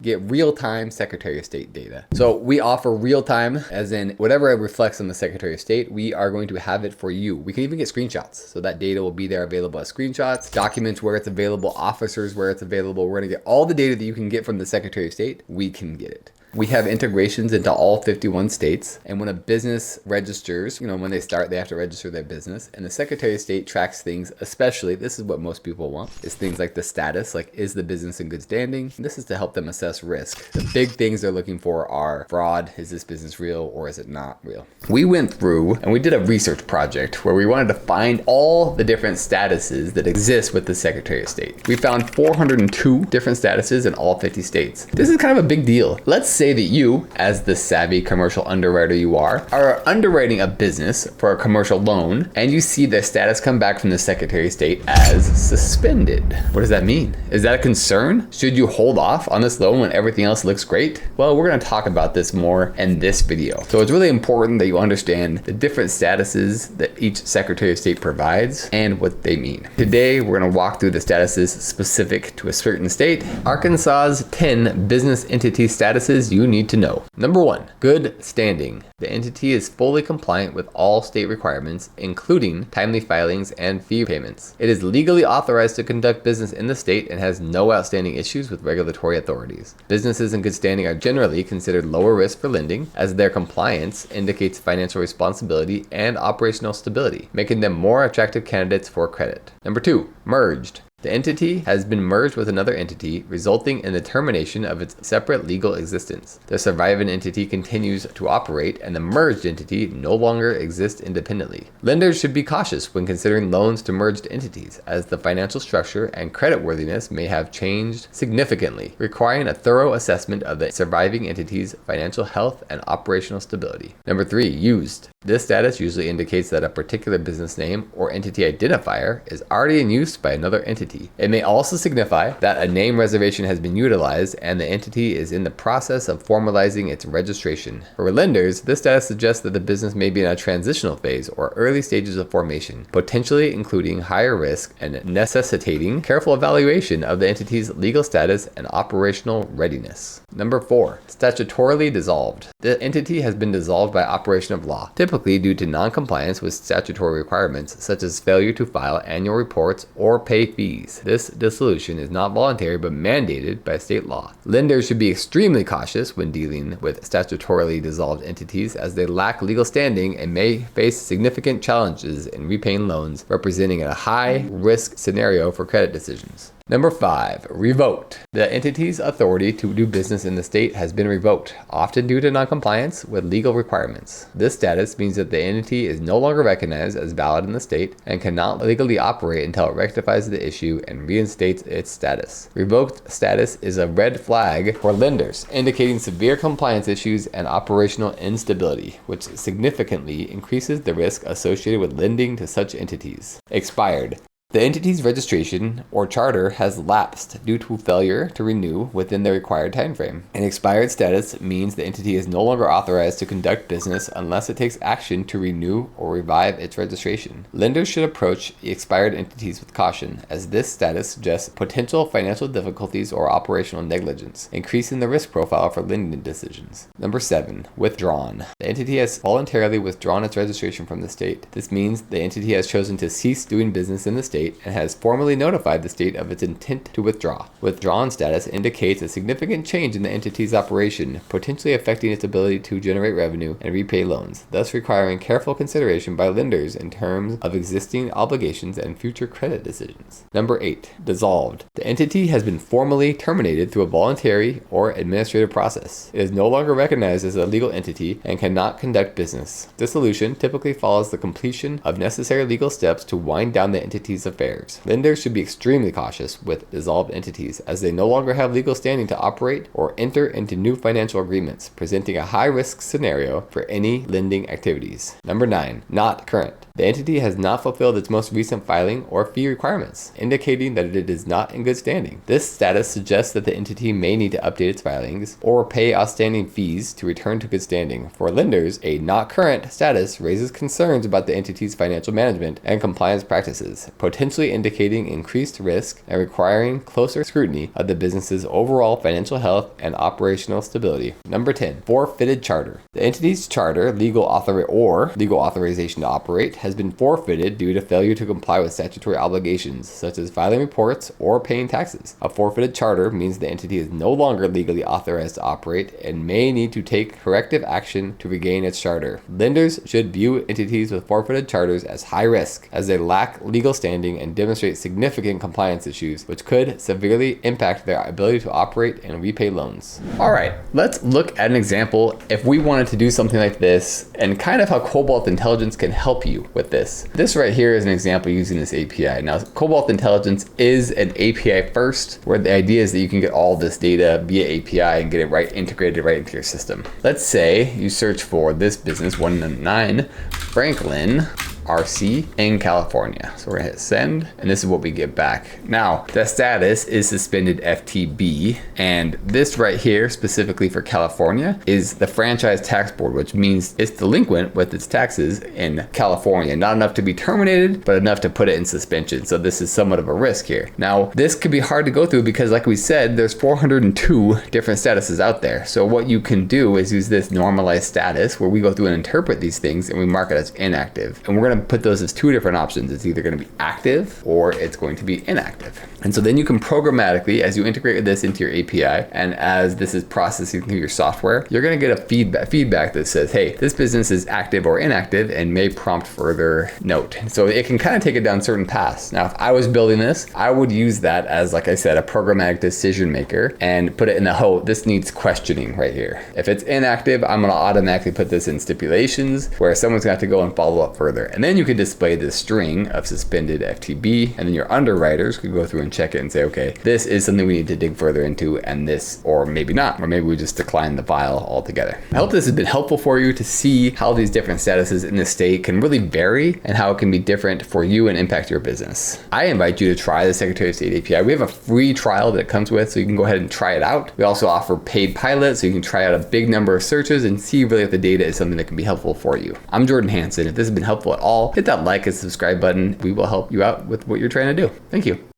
get real-time Secretary of State data. So we offer real-time, as in whatever reflects on the Secretary of State, we are going to have it for you. We can even get screenshots. So that data will be there available as screenshots, documents where it's available, officers where it's available. We're gonna get all the data that you can get from the Secretary of State. We can get it. We have integrations into all 51 states. And when a business registers, when they start, they have to register their business. And the Secretary of State tracks things, especially, this is what most people want, is things like the status, like is the business in good standing? And this is to help them assess risk. The big things they're looking for are fraud. Is this business real or is it not real? We went through and we did a research project where we wanted to find all the different statuses that exist with the Secretary of State. We found 402 different statuses in all 50 states. This is kind of a big deal. Let's say that you, as the savvy commercial underwriter you are underwriting a business for a commercial loan, and you see the status come back from the Secretary of State as suspended. What does that mean? Is that a concern? Should you hold off on this loan when everything else looks great? Well, we're going to talk about this more in this video. So it's really important that you understand the different statuses that each Secretary of State provides and what they mean. Today, we're going to walk through the statuses specific to a certain state. Arkansas's 10 business entity statuses you need to know. Number 1, good standing. The entity is fully compliant with all state requirements, including timely filings and fee payments. It is legally authorized to conduct business in the state and has no outstanding issues with regulatory authorities. Businesses in good standing are generally considered lower risk for lending, as their compliance indicates financial responsibility and operational stability, making them more attractive candidates for credit. Number 2, merged. The entity has been merged with another entity, resulting in the termination of its separate legal existence. The surviving entity continues to operate, and the merged entity no longer exists independently. Lenders should be cautious when considering loans to merged entities, as the financial structure and creditworthiness may have changed significantly, requiring a thorough assessment of the surviving entity's financial health and operational stability. Number 3, used. This status usually indicates that a particular business name or entity identifier is already in use by another entity. It may also signify that a name reservation has been utilized and the entity is in the process of formalizing its registration. For lenders, this status suggests that the business may be in a transitional phase or early stages of formation, potentially including higher risk and necessitating careful evaluation of the entity's legal status and operational readiness. Number 4, statutorily dissolved. The entity has been dissolved by operation of law, typically due to non-compliance with statutory requirements such as failure to file annual reports or pay fees. This dissolution is not voluntary but mandated by state law. Lenders should be extremely cautious when dealing with statutorily dissolved entities, as they lack legal standing and may face significant challenges in repaying loans, representing a high risk scenario for credit decisions. Number 5, revoked. The entity's authority to do business in the state has been revoked, often due to noncompliance with legal requirements. This status means that the entity is no longer recognized as valid in the state and cannot legally operate until it rectifies the issue and reinstates its status. Revoked status is a red flag for lenders, indicating severe compliance issues and operational instability, which significantly increases the risk associated with lending to such entities. Expired. The entity's registration or charter has lapsed due to failure to renew within the required timeframe. An expired status means the entity is no longer authorized to conduct business unless it takes action to renew or revive its registration. Lenders should approach the expired entities with caution, as this status suggests potential financial difficulties or operational negligence, increasing the risk profile for lending decisions. Number 7, withdrawn. The entity has voluntarily withdrawn its registration from the state. This means the entity has chosen to cease doing business in the state and has formally notified the state of its intent to withdraw. Withdrawn status indicates a significant change in the entity's operation, potentially affecting its ability to generate revenue and repay loans, thus requiring careful consideration by lenders in terms of existing obligations and future credit decisions. Number 8, dissolved. The entity has been formally terminated through a voluntary or administrative process. It is no longer recognized as a legal entity and cannot conduct business. Dissolution typically follows the completion of necessary legal steps to wind down the entity's affairs. Lenders should be extremely cautious with dissolved entities, as they no longer have legal standing to operate or enter into new financial agreements, presenting a high-risk scenario for any lending activities. Number 9, not current. The entity has not fulfilled its most recent filing or fee requirements, indicating that it is not in good standing. This status suggests that the entity may need to update its filings or pay outstanding fees to return to good standing. For lenders, a not current status raises concerns about the entity's financial management and compliance practices, potentially indicating increased risk and requiring closer scrutiny of the business's overall financial health and operational stability. Number 10, forfeited charter. The entity's charter, legal authorization to operate, has been forfeited due to failure to comply with statutory obligations, such as filing reports or paying taxes. A forfeited charter means the entity is no longer legally authorized to operate and may need to take corrective action to regain its charter. Lenders should view entities with forfeited charters as high risk, as they lack legal standing and demonstrate significant compliance issues, which could severely impact their ability to operate and repay loans. All right, let's look at an example if we wanted to do something like this and kind of how Cobalt Intelligence can help you with this. This right here is an example using this API. Now, Cobalt Intelligence is an API first, where the idea is that you can get all this data via API and get it integrated right into your system. Let's say you search for this business, 109 Franklin RC in California. So we're gonna hit send, and this is what we get back. Now, the status is suspended FTB, and this right here, specifically for California, is the Franchise Tax Board, which means it's delinquent with its taxes in California. Not enough to be terminated, but enough to put it in suspension. So this is somewhat of a risk here. Now, this could be hard to go through because, like we said, there's 402 different statuses out there. So what you can do is use this normalized status, where we go through and interpret these things, and we mark it as inactive. And we're gonna put those as two different options. It's either going to be active or it's going to be inactive. And so then you can programmatically, as you integrate this into your API and as this is processing through your software, you're going to get a feedback that says, hey, this business is active or inactive and may prompt further note. So it can kind of take it down certain paths. Now, if I was building this, I would use that as, like I said, a programmatic decision maker and put it in the, oh, this needs questioning right here. If it's inactive, I'm going to automatically put this in stipulations where someone's going to have to go and follow up further. And then you could display this string of suspended FTB, and then your underwriters could go through and check it and say, okay, this is something we need to dig further into, and this, or maybe not, or maybe we just decline the file altogether. I hope this has been helpful for you to see how these different statuses in the state can really vary and how it can be different for you and impact your business. I invite you to try the Secretary of State API. We have a free trial that it comes with, so you can go ahead and try it out. We also offer paid pilots, so you can try out a big number of searches and see really if the data is something that can be helpful for you. I'm Jordan Hansen. If this has been helpful at all, hit that like and subscribe button. We will help you out with what you're trying to do. Thank you.